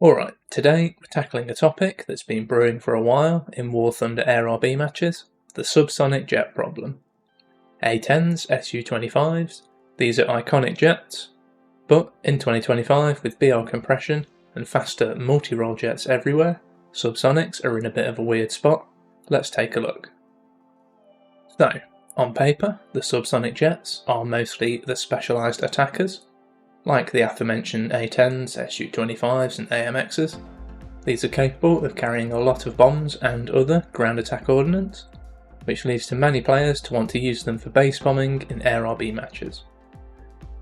Alright, today we're tackling a topic that's been brewing for a while in War Thunder Air RB matches, the subsonic jet problem. A-10s, Su-25s, these are iconic jets, but in 2025 with BR compression and faster multi-role jets everywhere, subsonics are in a bit of a weird spot. Let's take a look. So, on paper, the subsonic jets are mostly the specialised attackers, like the aforementioned A-10s, Su-25s and AMXs. These are capable of carrying a lot of bombs and other ground attack ordnance, which leads to many players to want to use them for base bombing in Air RB matches.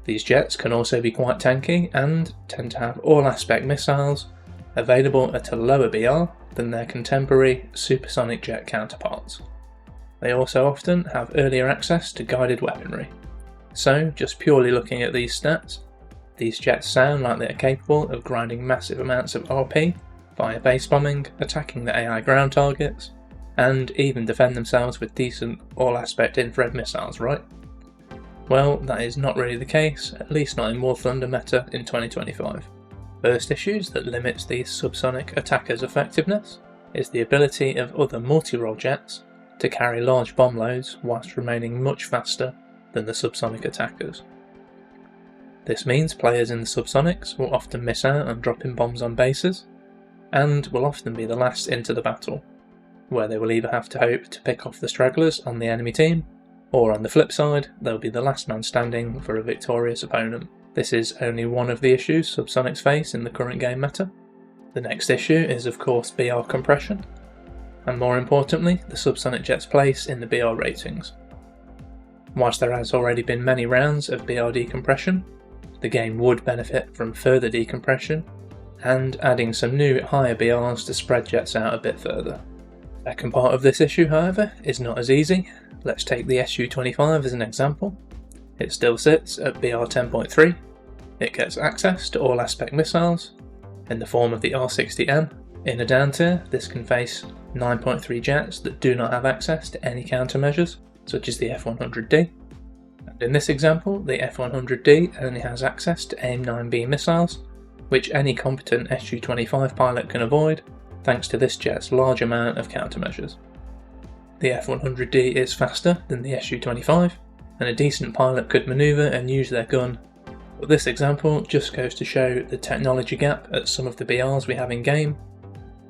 These jets can also be quite tanky and tend to have all aspect missiles available at a lower BR than their contemporary supersonic jet counterparts. They also often have earlier access to guided weaponry. So, just purely looking at these stats, these jets sound like they are capable of grinding massive amounts of RP via base bombing, attacking the AI ground targets, and even defend themselves with decent all-aspect infrared missiles, right? Well, that is not really the case, at least not in War Thunder meta in 2025. First issues that limits these subsonic attackers' effectiveness is the ability of other multi-role jets to carry large bomb loads whilst remaining much faster than the subsonic attackers. This means players in the subsonics will often miss out on dropping bombs on bases, and will often be the last into the battle, where they will either have to hope to pick off the stragglers on the enemy team, or on the flip side, they'll be the last man standing for a victorious opponent. This is only one of the issues subsonics face in the current game meta. The next issue is of course BR compression, and more importantly, the subsonic jet's place in the BR ratings. Whilst there has already been many rounds of BR decompression, the game would benefit from further decompression and adding some new higher BRs to spread jets out a bit further. The second part of this issue, however, is not as easy. Let's take the Su-25 as an example. It still sits at BR 10.3, it gets access to all aspect missiles in the form of the R60M. In a down tier, this can face 9.3 jets that do not have access to any countermeasures, such as the F-100D. And in this example, the F-100D only has access to AIM-9B missiles, which any competent Su-25 pilot can avoid, thanks to this jet's large amount of countermeasures. The F-100D is faster than the Su-25, and a decent pilot could manoeuvre and use their gun, but this example just goes to show the technology gap at some of the BRs we have in game.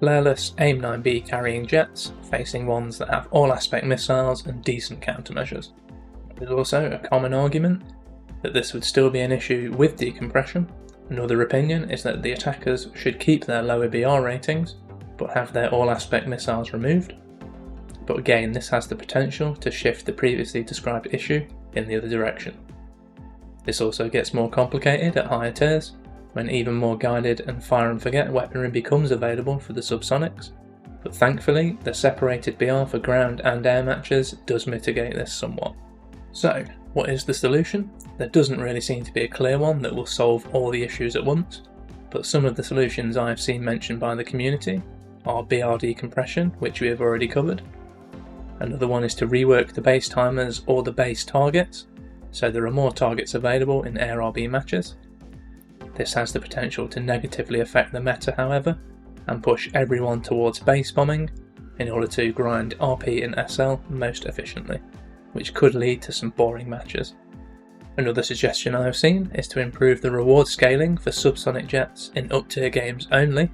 Lairless AIM-9B carrying jets facing ones that have all aspect missiles and decent countermeasures. There is also a common argument that this would still be an issue with decompression. Another opinion is that the attackers should keep their lower BR ratings but have their all aspect missiles removed. But again, this has the potential to shift the previously described issue in the other direction. This also gets more complicated at higher tiers, when even more guided and fire and forget weaponry becomes available for the subsonics, but thankfully the separated BR for ground and air matches does mitigate this somewhat. So, what is the solution? There doesn't really seem to be a clear one that will solve all the issues at once, but some of the solutions I have seen mentioned by the community are BR decompression, which we have already covered. Another one is to rework the base timers or the base targets, so there are more targets available in Air RB matches. This has the potential to negatively affect the meta, however, and push everyone towards base bombing in order to grind RP and SL most efficiently, which could lead to some boring matches. Another suggestion I have seen is to improve the reward scaling for subsonic jets in up-tier games only.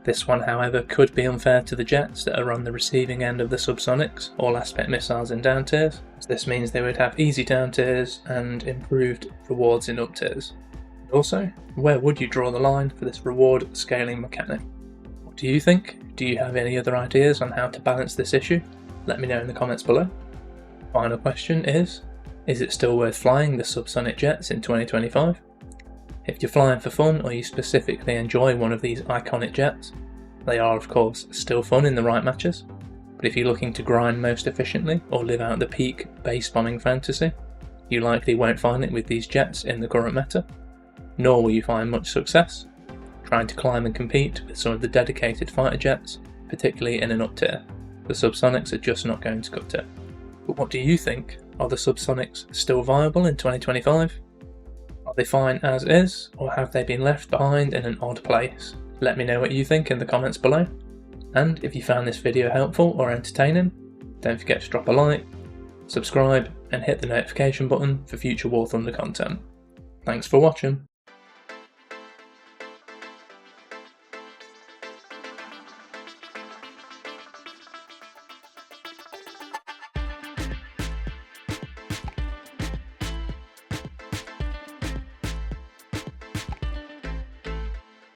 This one, however, could be unfair to the jets that are on the receiving end of the subsonics, all aspect missiles in down tiers. This means they would have easy down tiers and improved rewards in up tiers. Also, where would you draw the line for this reward scaling mechanic? What do you think? Do you have any other ideas on how to balance this issue? Let me know in the comments below. Final question is it still worth flying the subsonic jets in 2025? If you're flying for fun or you specifically enjoy one of these iconic jets, they are of course still fun in the right matches, but if you're looking to grind most efficiently or live out the peak base bombing fantasy, you likely won't find it with these jets in the current meta, nor will you find much success trying to climb and compete with some of the dedicated fighter jets, particularly in an up tier. The subsonics are just not going to cut it. But what do you think? Are the subsonics still viable in 2025? Are they fine as is, or have they been left behind in an odd place? Let me know what you think in the comments below, and if you found this video helpful or entertaining, don't forget to drop a like, subscribe and hit the notification button for future War Thunder content. Thanks for watching.